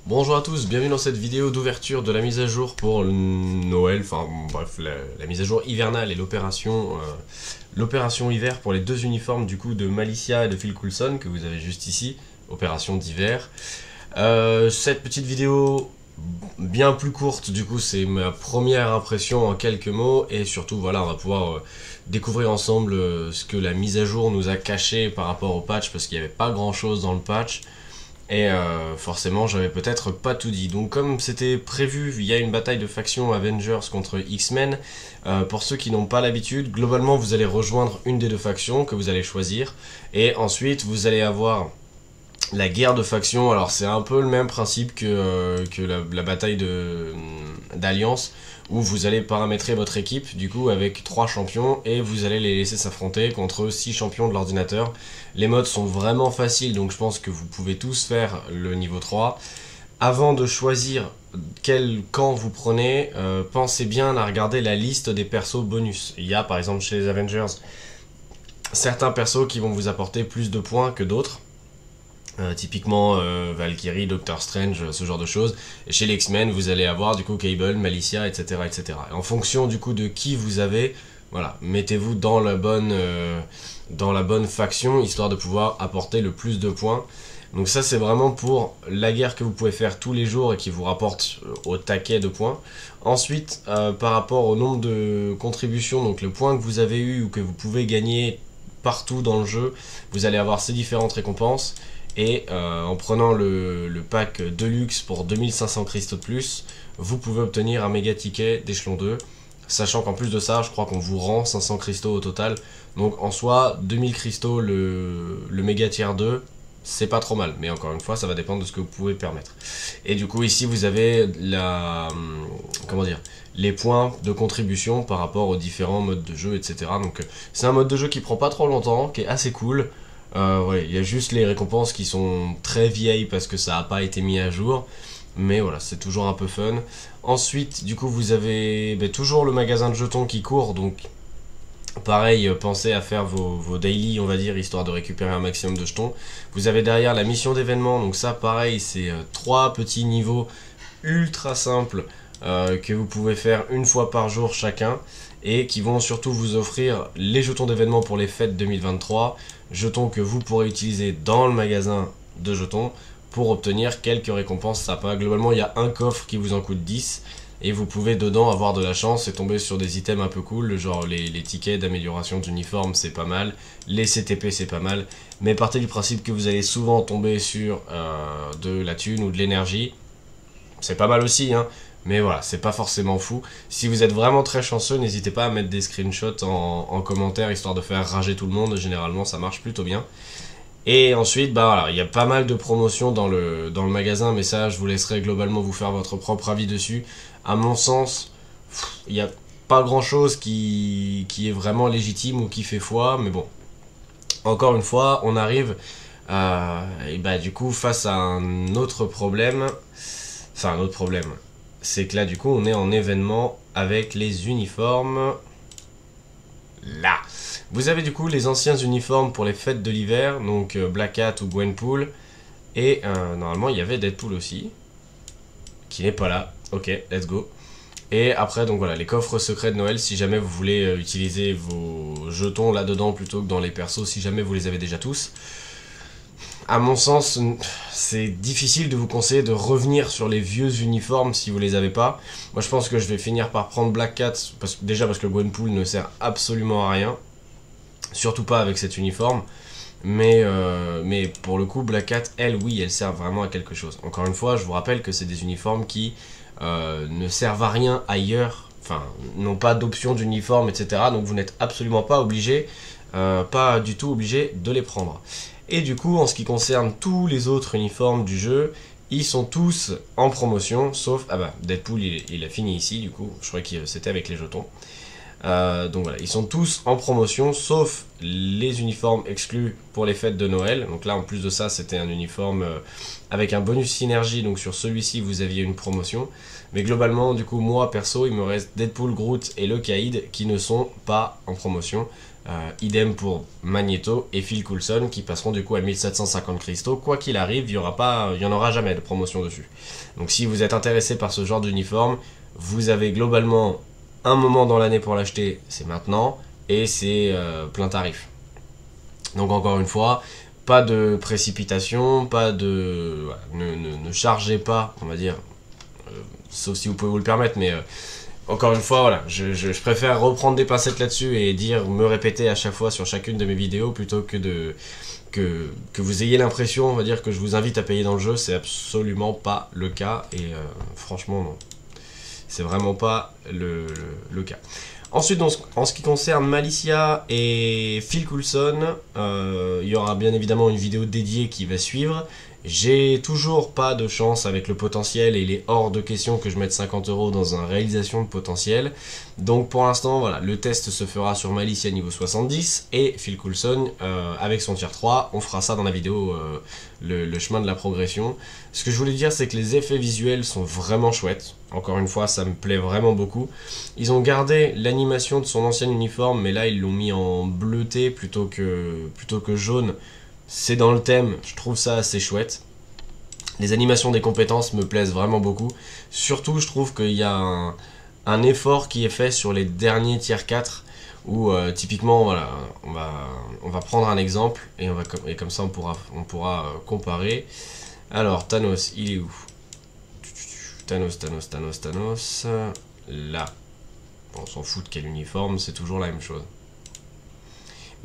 Bonjour à tous, bienvenue dans cette vidéo d'ouverture de la mise à jour pour le Noël, enfin bref, la mise à jour hivernale et l'opération hiver pour les deux uniformes du coup de Malicia et de Phil Coulson que vous avez juste ici, opération d'hiver. Cette petite vidéo bien plus courte, du coup c'est ma première impression en quelques mots et surtout voilà, on va pouvoir découvrir ensemble ce que la mise à jour nous a caché par rapport au patch parce qu'il n'y avait pas grand chose dans le patch. Et forcément, j'avais peut-être pas tout dit. Donc, comme c'était prévu, il y a une bataille de faction Avengers contre X-Men. Pour ceux qui n'ont pas l'habitude, globalement, vous allez rejoindre une des deux factions que vous allez choisir. Et ensuite, vous allez avoir la guerre de faction. Alors, c'est un peu le même principe que la bataille d'Alliance, où vous allez paramétrer votre équipe, du coup, avec 3 champions, et vous allez les laisser s'affronter contre 6 champions de l'ordinateur. Les modes sont vraiment faciles, donc je pense que vous pouvez tous faire le niveau 3. Avant de choisir quel camp vous prenez, pensez bien à regarder la liste des persos bonus. Il y a par exemple chez les Avengers certains persos qui vont vous apporter plus de points que d'autres. Typiquement Valkyrie, Doctor Strange, ce genre de choses. Et chez les X-Men, vous allez avoir du coup Cable, Malicia, etc., etc. Et en fonction du coup de qui vous avez, voilà, mettez-vous dans la bonne faction, histoire de pouvoir apporter le plus de points. Donc ça c'est vraiment pour la guerre que vous pouvez faire tous les jours et qui vous rapporte au taquet de points. Ensuite, par rapport au nombre de contributions, donc le point que vous avez eu ou que vous pouvez gagner partout dans le jeu, vous allez avoir ces différentes récompenses. Et en prenant le pack Deluxe pour 2500 cristaux de plus, vous pouvez obtenir un méga ticket d'échelon 2. Sachant qu'en plus de ça, je crois qu'on vous rend 500 cristaux au total. Donc en soi, 2000 cristaux le méga tier 2, c'est pas trop mal. Mais encore une fois, ça va dépendre de ce que vous pouvez permettre. Et du coup, ici, vous avez les points de contribution par rapport aux différents modes de jeu, etc. Donc c'est un mode de jeu qui prend pas trop longtemps, qui est assez cool. Ouais, il y a juste les récompenses qui sont très vieilles parce que ça n'a pas été mis à jour. Mais voilà, c'est toujours un peu fun. Ensuite, du coup, vous avez toujours le magasin de jetons qui court. Donc, pareil, pensez à faire vos daily, on va dire, histoire de récupérer un maximum de jetons. Vous avez derrière la mission d'événement. Donc ça, pareil, c'est 3 petits niveaux ultra simples que vous pouvez faire une fois par jour chacun. Et qui vont surtout vous offrir les jetons d'événement pour les fêtes 2023, jetons que vous pourrez utiliser dans le magasin de jetons pour obtenir quelques récompenses sympas. Globalement, il y a un coffre qui vous en coûte 10 et vous pouvez dedans avoir de la chance et tomber sur des items un peu cool, genre les tickets d'amélioration d'uniforme, c'est pas mal, les CTP, c'est pas mal, mais partez du principe que vous allez souvent tomber sur de la thune ou de l'énergie. C'est pas mal aussi, hein. Mais voilà, c'est pas forcément fou. Si vous êtes vraiment très chanceux, n'hésitez pas à mettre des screenshots en commentaire, histoire de faire rager tout le monde. Généralement, ça marche plutôt bien. Et ensuite, bah voilà, il y a pas mal de promotions dans le magasin, mais ça, je vous laisserai globalement vous faire votre propre avis dessus. À mon sens, il n'y a pas grand-chose qui est vraiment légitime ou qui fait foi, mais bon. Encore une fois, on arrive et bah du coup face à un autre problème. Enfin, un autre problème. C'est que là, du coup, on est en événement avec les uniformes. Là. Vous avez du coup les anciens uniformes pour les fêtes de l'hiver, donc Black Cat ou Gwenpool. Et normalement, il y avait Deadpool aussi, qui n'est pas là. Ok, let's go. Et après, donc voilà, les coffres secrets de Noël, si jamais vous voulez utiliser vos jetons là-dedans plutôt que dans les persos, si jamais vous les avez déjà tous. À mon sens, c'est difficile de vous conseiller de revenir sur les vieux uniformes si vous les avez pas. Moi, je pense que je vais finir par prendre Black Cat, déjà parce que Gwenpool ne sert absolument à rien. Surtout pas avec cet uniforme. Mais pour le coup, Black Cat, elle, oui, elle sert vraiment à quelque chose. Encore une fois, je vous rappelle que c'est des uniformes qui ne servent à rien ailleurs. Enfin, n'ont pas d'option d'uniforme, etc. Donc vous n'êtes absolument pas obligé, pas du tout obligé de les prendre. Et du coup, en ce qui concerne tous les autres uniformes du jeu, ils sont tous en promotion, sauf, ah bah, Deadpool, il a fini ici, du coup, je croyais que c'était avec les jetons. Donc voilà, ils sont tous en promotion, sauf les uniformes exclus pour les fêtes de Noël. Donc là, en plus de ça, c'était un uniforme avec un bonus synergie. Donc sur celui-ci, vous aviez une promotion. Mais globalement, du coup, moi, perso, il me reste Deadpool, Groot et le Kaïd qui ne sont pas en promotion. Idem pour Magneto et Phil Coulson qui passeront du coup à 1750 cristaux. Quoi qu'il arrive, il n'y en aura jamais de promotion dessus. Donc si vous êtes intéressé par ce genre d'uniforme, vous avez globalement un moment dans l'année pour l'acheter, c'est maintenant, et c'est plein tarif. Donc encore une fois, pas de précipitation, pas de... Voilà, ne chargez pas, on va dire, sauf si vous pouvez vous le permettre, mais... Encore une fois, voilà, je préfère reprendre des pincettes là-dessus et me répéter à chaque fois sur chacune de mes vidéos plutôt que que vous ayez l'impression, on va dire, que je vous invite à payer dans le jeu. C'est absolument pas le cas et franchement, non. C'est vraiment pas le cas. Ensuite, en ce qui concerne Malicia et Phil Coulson, il y aura bien évidemment une vidéo dédiée qui va suivre. J'ai toujours pas de chance avec le potentiel et il est hors de question que je mette 50 € dans une réalisation de potentiel. Donc pour l'instant, voilà, le test se fera sur Malicia niveau 70 et Phil Coulson avec son tier 3. On fera ça dans la vidéo, le chemin de la progression. Ce que je voulais dire, c'est que les effets visuels sont vraiment chouettes. Encore une fois, ça me plaît vraiment beaucoup. Ils ont gardé l'animation de son ancien uniforme, mais là ils l'ont mis en bleuté plutôt que jaune. C'est dans le thème, je trouve ça assez chouette. Les animations des compétences me plaisent vraiment beaucoup. Surtout, je trouve qu'il y a un effort qui est fait sur les derniers tier 4 où typiquement, voilà, on va prendre un exemple et comme ça on pourra comparer. Alors, Thanos, il est où? Thanos. Là. Bon, on s'en fout de quel uniforme, c'est toujours la même chose.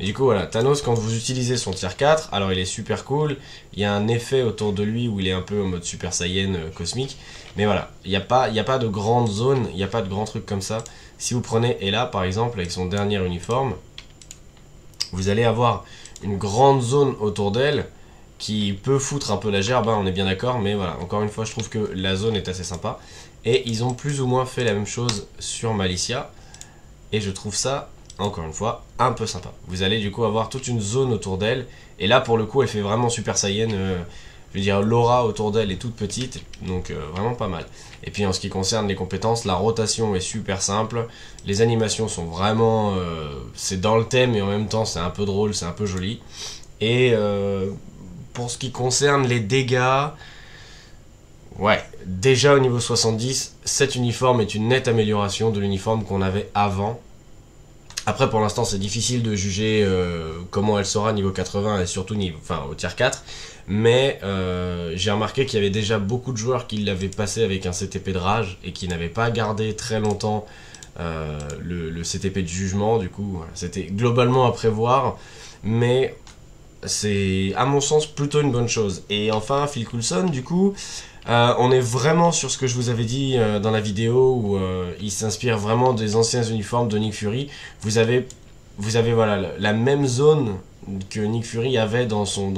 Et du coup voilà, Thanos quand vous utilisez son tier 4, alors il est super cool, il y a un effet autour de lui où il est un peu en mode Super Saiyan cosmique, mais voilà, il n'y a pas de grande zone, il n'y a pas de grand truc comme ça. Si vous prenez Ella par exemple avec son dernier uniforme, vous allez avoir une grande zone autour d'elle qui peut foutre un peu la gerbe, hein, on est bien d'accord, mais voilà, encore une fois je trouve que la zone est assez sympa. Et ils ont plus ou moins fait la même chose sur Malicia, et je trouve ça... encore une fois, un peu sympa. Vous allez du coup avoir toute une zone autour d'elle. Et là, pour le coup, elle fait vraiment Super Saiyan. Je veux dire, l'aura autour d'elle est toute petite. Donc, vraiment pas mal. Et puis, en ce qui concerne les compétences, la rotation est super simple. Les animations sont vraiment... c'est dans le thème et en même temps, c'est un peu drôle, c'est un peu joli. Et pour ce qui concerne les dégâts... Ouais, déjà au niveau 70, cet uniforme est une nette amélioration de l'uniforme qu'on avait avant. Après, pour l'instant, c'est difficile de juger comment elle sera niveau 80 et surtout au tier 4. Mais j'ai remarqué qu'il y avait déjà beaucoup de joueurs qui l'avaient passé avec un CTP de rage et qui n'avaient pas gardé très longtemps le CTP de jugement. Du coup, voilà, c'était globalement à prévoir. Mais c'est, à mon sens, plutôt une bonne chose. Et enfin, Phil Coulson, du coup... on est vraiment sur ce que je vous avais dit dans la vidéo où il s'inspire vraiment des anciens uniformes de Nick Fury. Vous avez voilà, la même zone que Nick Fury avait dans son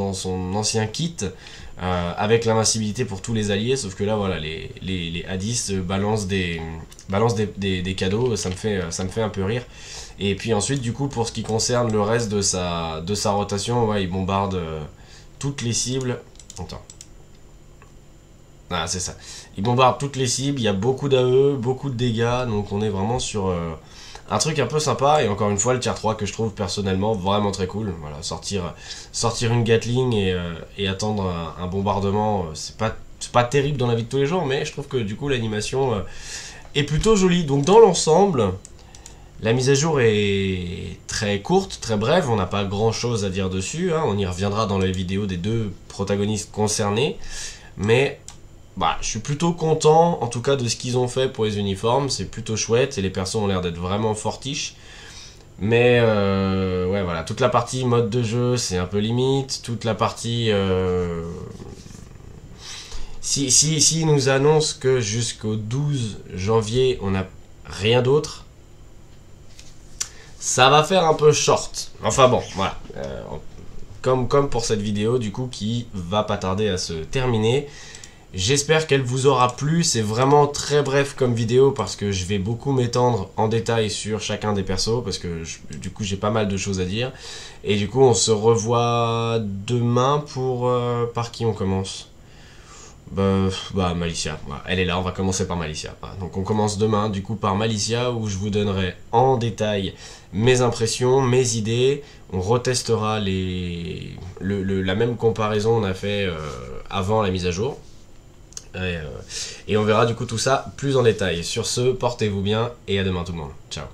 ancien kit avec l'invincibilité pour tous les alliés, sauf que là voilà, les Hades balancent des cadeaux, ça me fait un peu rire. Et puis ensuite du coup pour ce qui concerne le reste de sa rotation, ouais, il bombarde toutes les cibles. Attends. Ah, c'est ça. Il bombarde toutes les cibles, il y a beaucoup d'AE, beaucoup de dégâts, donc on est vraiment sur un truc un peu sympa. Et encore une fois, le tier 3 que je trouve personnellement vraiment très cool. Voilà, sortir une Gatling et attendre un bombardement, c'est pas terrible dans la vie de tous les jours, mais je trouve que du coup l'animation est plutôt jolie. Donc dans l'ensemble, la mise à jour est très courte, très brève, on n'a pas grand chose à dire dessus, hein. On y reviendra dans les vidéos des deux protagonistes concernés, mais... bah, je suis plutôt content, en tout cas, de ce qu'ils ont fait pour les uniformes. C'est plutôt chouette et les persos ont l'air d'être vraiment fortiches. Mais, ouais, voilà, toute la partie mode de jeu, c'est un peu limite. Toute la partie... Si ils nous annoncent que jusqu'au 12 janvier, on n'a rien d'autre, ça va faire un peu short. Enfin bon, voilà. Comme pour cette vidéo, du coup, qui va pas tarder à se terminer. J'espère qu'elle vous aura plu, c'est vraiment très bref comme vidéo parce que je vais beaucoup m'étendre en détail sur chacun des persos parce que du coup j'ai pas mal de choses à dire. Et du coup on se revoit demain pour... par qui on commence? Malicia, elle est là, on va commencer par Malicia. Donc on commence demain du coup par Malicia où je vous donnerai en détail mes impressions, mes idées. On retestera la même comparaison qu'on a fait avant la mise à jour. Et on verra du coup tout ça plus en détail. Sur ce, portez-vous bien et à demain tout le monde. Ciao.